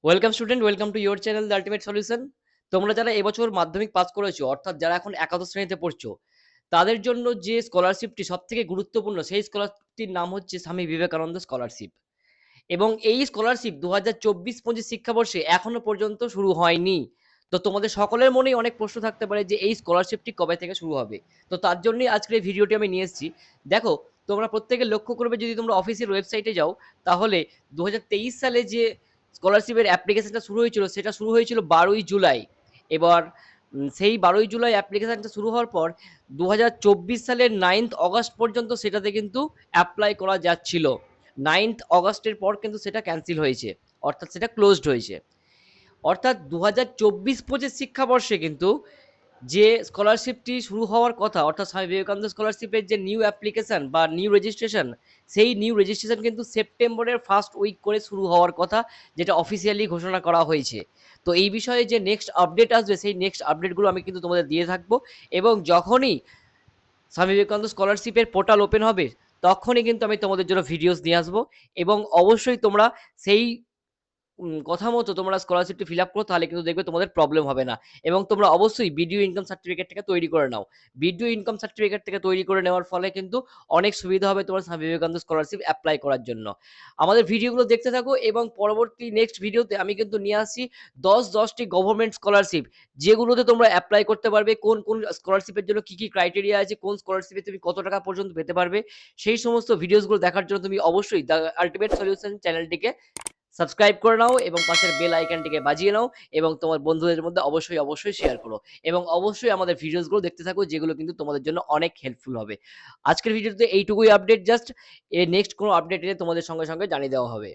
Welcome student, welcome to your channel the ultimate solution. তোমরা যারা এবছর মাধ্যমিক পাস করেছো, অর্থাৎ যারা এখন একাদশ শ্রেণীতে পড়ছো, তাদের জন্য যে স্কলারশিপটি সব থেকে গুরুত্বপূর্ণ, সেই স্কলারশিপটির নাম হচ্ছে স্বামী বিবেকানন্দ স্কলারশিপ। এবং এই স্কলারশিপ 2024-25 শিক্ষাবর্ষে এখনো পর্যন্ত শুরু হয়নি। তো তোমাদের সকলের মনেই অনেক প্রশ্ন থাকতে পারে যে এই স্কলারশিপটি কবে থেকে শুরু হবে। তো তার জন্যই আজকের এই ভিডিওটি আমি নিয়ে এসেছি। দেখো, তোমরা প্রত্যেকে লক্ষ্য করবে, যদি তোমরা অফিসের ওয়েবসাইটে যাও, তাহলে 2023 সালে যে স্কলারশিপের অ্যাপ্লিকেশনটা শুরু হয়েছিল, সেটা শুরু হয়েছিল 12ই জুলাই। এবার সেই 12ই জুলাই অ্যাপ্লিকেশনটা শুরু হওয়ার পর 2024 সালের 9th অগস্ট পর্যন্ত সেটাতে কিন্তু অ্যাপ্লাই করা যাচ্ছিল। 9th অগস্টের পর কিন্তু সেটা ক্যান্সেল হয়েছে, অর্থাৎ সেটা ক্লোজড হয়েছে। অর্থাৎ 2024-25 শিক্ষাবর্ষে কিন্তু যে স্কলারশিপটি শুরু হওয়ার কথা, অর্থাৎ স্বামী বিবেকানন্দ স্কলারশিপের যে নিউ অ্যাপ্লিকেশন বা নিউ রেজিস্ট্রেশন, সেই নিউ রেজিস্ট্রেশন কিন্তু সেপ্টেম্বরের ফার্স্ট উইক করে শুরু হওয়ার কথা, যেটা অফিসিয়ালি ঘোষণা করা হয়েছে। তো এই বিষয়ে যে নেক্সট আপডেট আসবে, সেই নেক্সট আপডেটগুলো আমি কিন্তু তোমাদের দিয়ে থাকবো। এবং যখনই স্বামী বিবেকানন্দ স্কলারশিপের পোর্টাল ওপেন হবে, তখনই কিন্তু আমি তোমাদের জন্য ভিডিওস নিয়ে আসবো। এবং অবশ্যই তোমরা সেই কথা মতো তোমরা স্কলারশিপটি ফিল আপ করো, তাহলে কিন্তু দেখবে তোমাদের প্রবলেম হবে না। এবং তোমরা অবশ্যই বিডিও ইনকাম সার্টিফিকেট থেকে তৈরি করে নাও। বিডিও ইনকাম সার্টিফিকেট থেকে তৈরি করে নেওয়ার ফলে কিন্তু অনেক সুবিধা হবে তোমার স্বামী বিবেকানন্দ স্কলারশিপ অ্যাপ্লাই করার জন্য। আমাদের ভিডিওগুলো দেখতে থাকো, এবং পরবর্তী নেক্সট ভিডিওতে আমি কিন্তু নিয়ে আসছি 10টি গভর্নমেন্ট স্কলারশিপ, যেগুলোতে তোমরা অ্যাপ্লাই করতে পারবে। কোন কোন স্কলারশিপের জন্য কি কি ক্রাইটেরিয়া আছে, কোন স্কলারশিপে তুমি কত টাকা পর্যন্ত পেতে পারবে, সেই সমস্ত ভিডিওসগুলো দেখার জন্য তুমি অবশ্যই দ্য আল্টিমেট সলিউশন চ্যানেলটিকে সাবস্ক্রাইব করে নাও, এবং পাশের বেল আইকনটিকে বাজিয়ে নাও, এবং তোমার বন্ধুদের মধ্যে অবশ্যই শেয়ার করো। এবং অবশ্যই আমাদের ভিডিওসগুলো দেখতে থাকো, যেগুলো কিন্তু তোমাদের জন্য অনেক হেল্পফুল হবে। আজকের ভিডিওতে এইটুকুই আপডেট, জাস্ট নেক্সট কোনো আপডেট এলে তোমাদের সঙ্গে সঙ্গে জানিয়ে দেওয়া হবে।